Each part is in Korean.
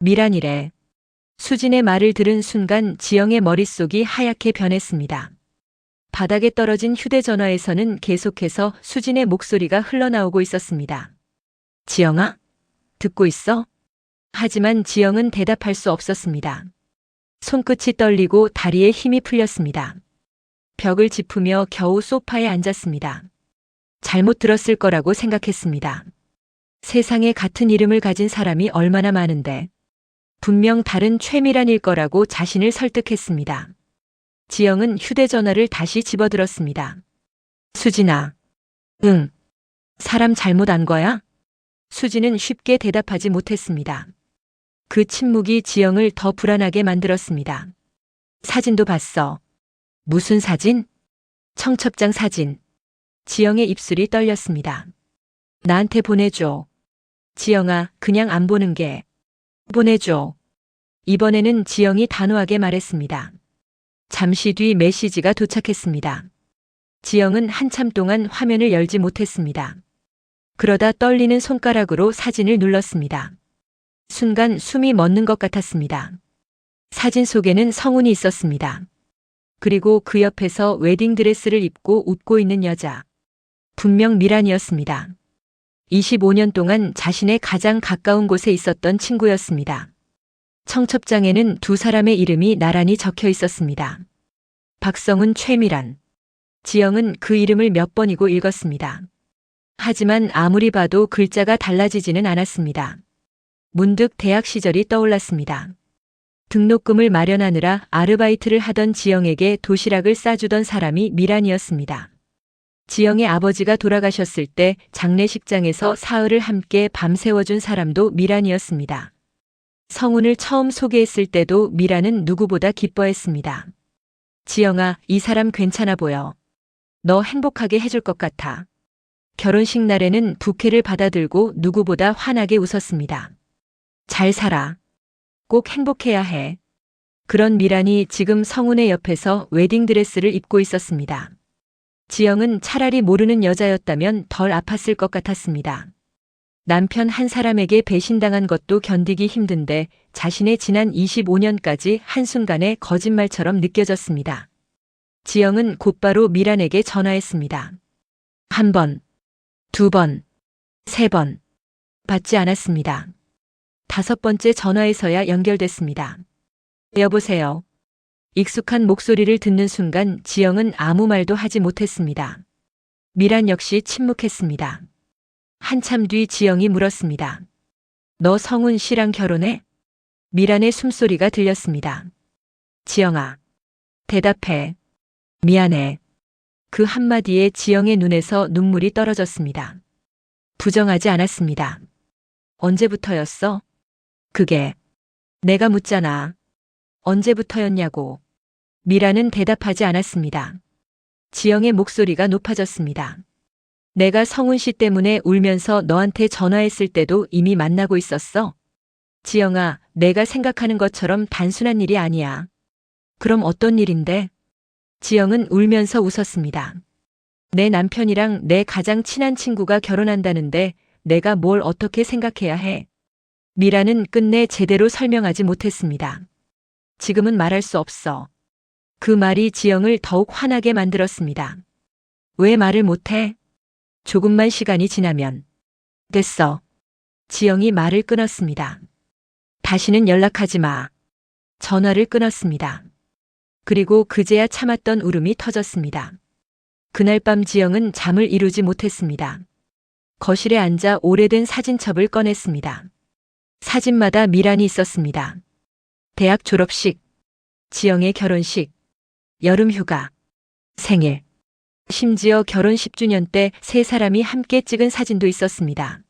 미란이래. 수진의 말을 들은 순간 지영의 머릿속이 하얗게 변했습니다. 바닥에 떨어진 휴대전화에서는 계속해서 수진의 목소리가 흘러나오고 있었습니다. 지영아? 듣고 있어? 하지만 지영은 대답할 수 없었습니다. 손끝이 떨리고 다리에 힘이 풀렸습니다. 벽을 짚으며 겨우 소파에 앉았습니다. 잘못 들었을 거라고 생각했습니다. 세상에 같은 이름을 가진 사람이 얼마나 많은데 분명 다른 최미란일 거라고 자신을 설득했습니다. 지영은 휴대전화를 다시 집어들었습니다. 수진아. 응. 사람 잘못 안 거야? 수진은 쉽게 대답하지 못했습니다. 그 침묵이 지영을 더 불안하게 만들었습니다. 사진도 봤어. 무슨 사진? 청첩장 사진. 지영의 입술이 떨렸습니다. 나한테 보내줘. 지영아, 그냥 안 보는 게. 보내줘. 이번에는 지영이 단호하게 말했습니다. 잠시 뒤 메시지가 도착했습니다. 지영은 한참 동안 화면을 열지 못했습니다. 그러다 떨리는 손가락으로 사진을 눌렀습니다. 순간 숨이 멎는 것 같았습니다. 사진 속에는 성훈이 있었습니다. 그리고 그 옆에서 웨딩드레스를 입고 웃고 있는 여자. 분명 미란이었습니다. 25년 동안 자신의 가장 가까운 곳에 있었던 친구였습니다. 청첩장에는 두 사람의 이름이 나란히 적혀 있었습니다. 박성훈, 최미란. 지영은 그 이름을 몇 번이고 읽었습니다. 하지만 아무리 봐도 글자가 달라지지는 않았습니다. 문득 대학 시절이 떠올랐습니다. 등록금을 마련하느라 아르바이트를 하던 지영에게 도시락을 싸주던 사람이 미란이었습니다. 지영의 아버지가 돌아가셨을 때 장례식장에서 사흘을 함께 밤새워준 사람도 미란이었습니다. 성훈을 처음 소개했을 때도 미란은 누구보다 기뻐했습니다. 지영아, 이 사람 괜찮아 보여. 너 행복하게 해줄 것 같아. 결혼식 날에는 부케를 받아들고 누구보다 환하게 웃었습니다. 잘 살아. 꼭 행복해야 해. 그런 미란이 지금 성훈의 옆에서 웨딩드레스를 입고 있었습니다. 지영은 차라리 모르는 여자였다면 덜 아팠을 것 같았습니다. 남편 한 사람에게 배신당한 것도 견디기 힘든데 자신의 지난 25년까지 한순간에 거짓말처럼 느껴졌습니다. 지영은 곧바로 미란에게 전화했습니다. 1번, 2번, 3번. 받지 않았습니다. 5번째 전화에서야 연결됐습니다. 여보세요. 익숙한 목소리를 듣는 순간 지영은 아무 말도 하지 못했습니다. 미란 역시 침묵했습니다. 한참 뒤 지영이 물었습니다. 너 성훈 씨랑 결혼해? 미란의 숨소리가 들렸습니다. 지영아. 대답해. 미안해. 그 한마디에 지영의 눈에서 눈물이 떨어졌습니다. 부정하지 않았습니다. 언제부터였어? 그게. 내가 묻잖아. 언제부터였냐고. 미란은 대답하지 않았습니다. 지영의 목소리가 높아졌습니다. 내가 성훈 씨 때문에 울면서 너한테 전화했을 때도 이미 만나고 있었어? 지영아, 내가 생각하는 것처럼 단순한 일이 아니야. 그럼 어떤 일인데? 지영은 울면서 웃었습니다. 내 남편이랑 내 가장 친한 친구가 결혼한다는데 내가 뭘 어떻게 생각해야 해? 미란은 끝내 제대로 설명하지 못했습니다. 지금은 말할 수 없어. 그 말이 지영을 더욱 화나게 만들었습니다. 왜 말을 못해? 조금만 시간이 지나면. 됐어. 지영이 말을 끊었습니다. 다시는 연락하지 마. 전화를 끊었습니다. 그리고 그제야 참았던 울음이 터졌습니다. 그날 밤 지영은 잠을 이루지 못했습니다. 거실에 앉아 오래된 사진첩을 꺼냈습니다. 사진마다 미란이 있었습니다. 대학 졸업식, 지영의 결혼식, 여름휴가, 생일, 심지어 결혼 10주년 때 세 사람이 함께 찍은 사진도 있었습니다.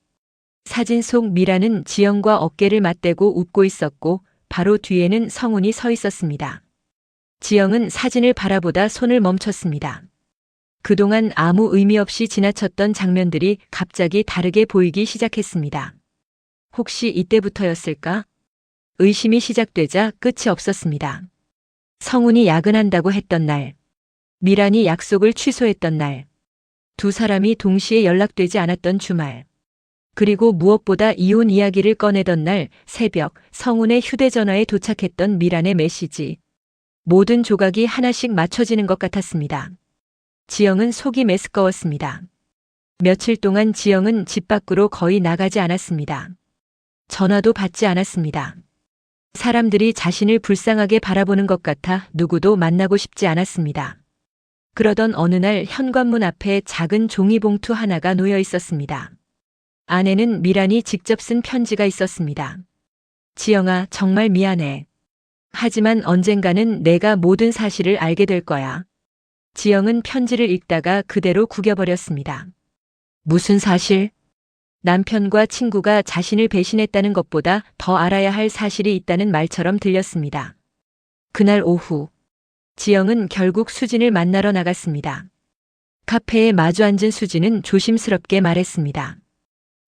사진 속 미란은 지영과 어깨를 맞대고 웃고 있었고 바로 뒤에는 성훈이 서 있었습니다. 지영은 사진을 바라보다 손을 멈췄습니다. 그동안 아무 의미 없이 지나쳤던 장면들이 갑자기 다르게 보이기 시작했습니다. 혹시 이때부터였을까? 의심이 시작되자 끝이 없었습니다. 성훈이 야근한다고 했던 날, 미란이 약속을 취소했던 날, 두 사람이 동시에 연락되지 않았던 주말. 그리고 무엇보다 이혼 이야기를 꺼내던 날 새벽 성훈의 휴대전화에 도착했던 미란의 메시지. 모든 조각이 하나씩 맞춰지는 것 같았습니다. 지영은 속이 메스꺼웠습니다. 며칠 동안 지영은 집 밖으로 거의 나가지 않았습니다. 전화도 받지 않았습니다. 사람들이 자신을 불쌍하게 바라보는 것 같아 누구도 만나고 싶지 않았습니다. 그러던 어느 날 현관문 앞에 작은 종이봉투 하나가 놓여 있었습니다. 안에는 미란이 직접 쓴 편지가 있었습니다. 지영아, 정말 미안해. 하지만 언젠가는 내가 모든 사실을 알게 될 거야. 지영은 편지를 읽다가 그대로 구겨버렸습니다. 무슨 사실? 남편과 친구가 자신을 배신했다는 것보다 더 알아야 할 사실이 있다는 말처럼 들렸습니다. 그날 오후, 지영은 결국 수진을 만나러 나갔습니다. 카페에 마주 앉은 수진은 조심스럽게 말했습니다.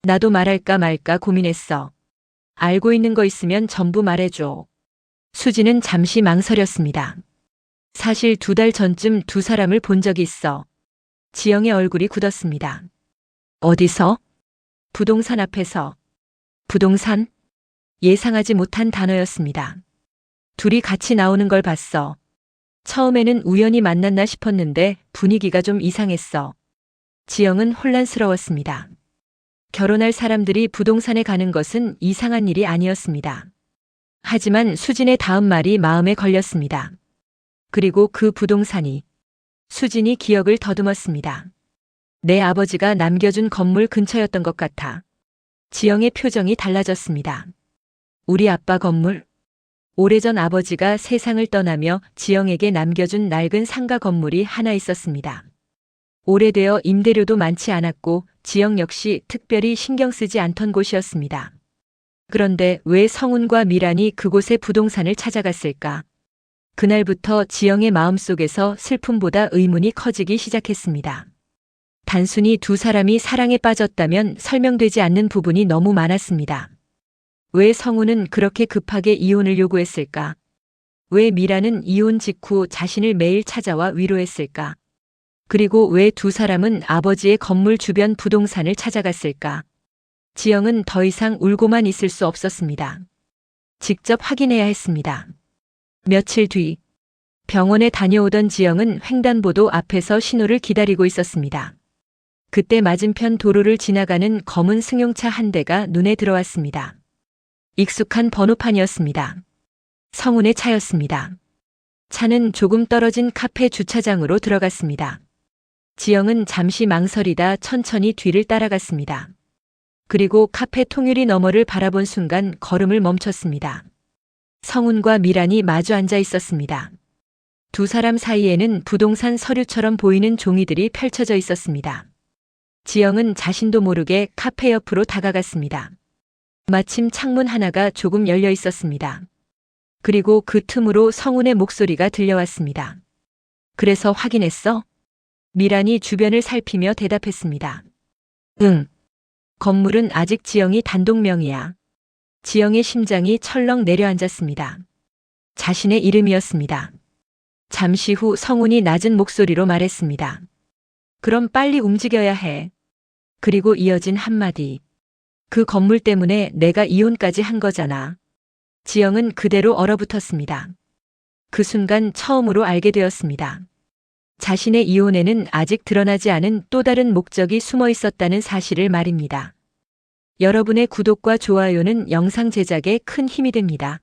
나도 말할까 말까 고민했어. 알고 있는 거 있으면 전부 말해줘. 수진은 잠시 망설였습니다. 사실 2달 전쯤 두 사람을 본 적이 있어. 지영의 얼굴이 굳었습니다. 어디서? 부동산 앞에서. 부동산? 예상하지 못한 단어였습니다. 둘이 같이 나오는 걸 봤어. 처음에는 우연히 만났나 싶었는데 분위기가 좀 이상했어. 지영은 혼란스러웠습니다. 결혼할 사람들이 부동산에 가는 것은 이상한 일이 아니었습니다. 하지만 수진의 다음 말이 마음에 걸렸습니다. 그리고 그 부동산이. 수진이 기억을 더듬었습니다. 내 아버지가 남겨준 건물 근처였던 것 같아. 지영의 표정이 달라졌습니다. 우리 아빠 건물? 오래전 아버지가 세상을 떠나며 지영에게 남겨준 낡은 상가 건물이 하나 있었습니다. 오래되어 임대료도 많지 않았고 지영 역시 특별히 신경 쓰지 않던 곳이었습니다. 그런데 왜 성훈과 미란이 그곳의 부동산을 찾아갔을까? 그날부터 지영의 마음속에서 슬픔보다 의문이 커지기 시작했습니다. 단순히 두 사람이 사랑에 빠졌다면 설명되지 않는 부분이 너무 많았습니다. 왜 성훈은 그렇게 급하게 이혼을 요구했을까? 왜 미란은 이혼 직후 자신을 매일 찾아와 위로했을까? 그리고 왜 두 사람은 아버지의 건물 주변 부동산을 찾아갔을까? 지영은 더 이상 울고만 있을 수 없었습니다. 직접 확인해야 했습니다. 며칠 뒤, 병원에 다녀오던 지영은 횡단보도 앞에서 신호를 기다리고 있었습니다. 그때 맞은편 도로를 지나가는 검은 승용차 한 대가 눈에 들어왔습니다. 익숙한 번호판이었습니다. 성훈의 차였습니다. 차는 조금 떨어진 카페 주차장으로 들어갔습니다. 지영은 잠시 망설이다 천천히 뒤를 따라갔습니다. 그리고 카페 통유리 너머를 바라본 순간 걸음을 멈췄습니다. 성훈과 미란이 마주 앉아 있었습니다. 두 사람 사이에는 부동산 서류처럼 보이는 종이들이 펼쳐져 있었습니다. 지영은 자신도 모르게 카페 옆으로 다가갔습니다. 마침 창문 하나가 조금 열려 있었습니다. 그리고 그 틈으로 성훈의 목소리가 들려왔습니다. 그래서 확인했어? 미란이 주변을 살피며 대답했습니다. 응. 건물은 아직 지영이 단독 명의야. 지영의 심장이 철렁 내려앉았습니다. 자신의 이름이었습니다. 잠시 후 성훈이 낮은 목소리로 말했습니다. 그럼 빨리 움직여야 해. 그리고 이어진 한마디. 그 건물 때문에 내가 이혼까지 한 거잖아. 지영은 그대로 얼어붙었습니다. 그 순간 처음으로 알게 되었습니다. 자신의 이혼에는 아직 드러나지 않은 또 다른 목적이 숨어 있었다는 사실을 말입니다. 여러분의 구독과 좋아요는 영상 제작에 큰 힘이 됩니다.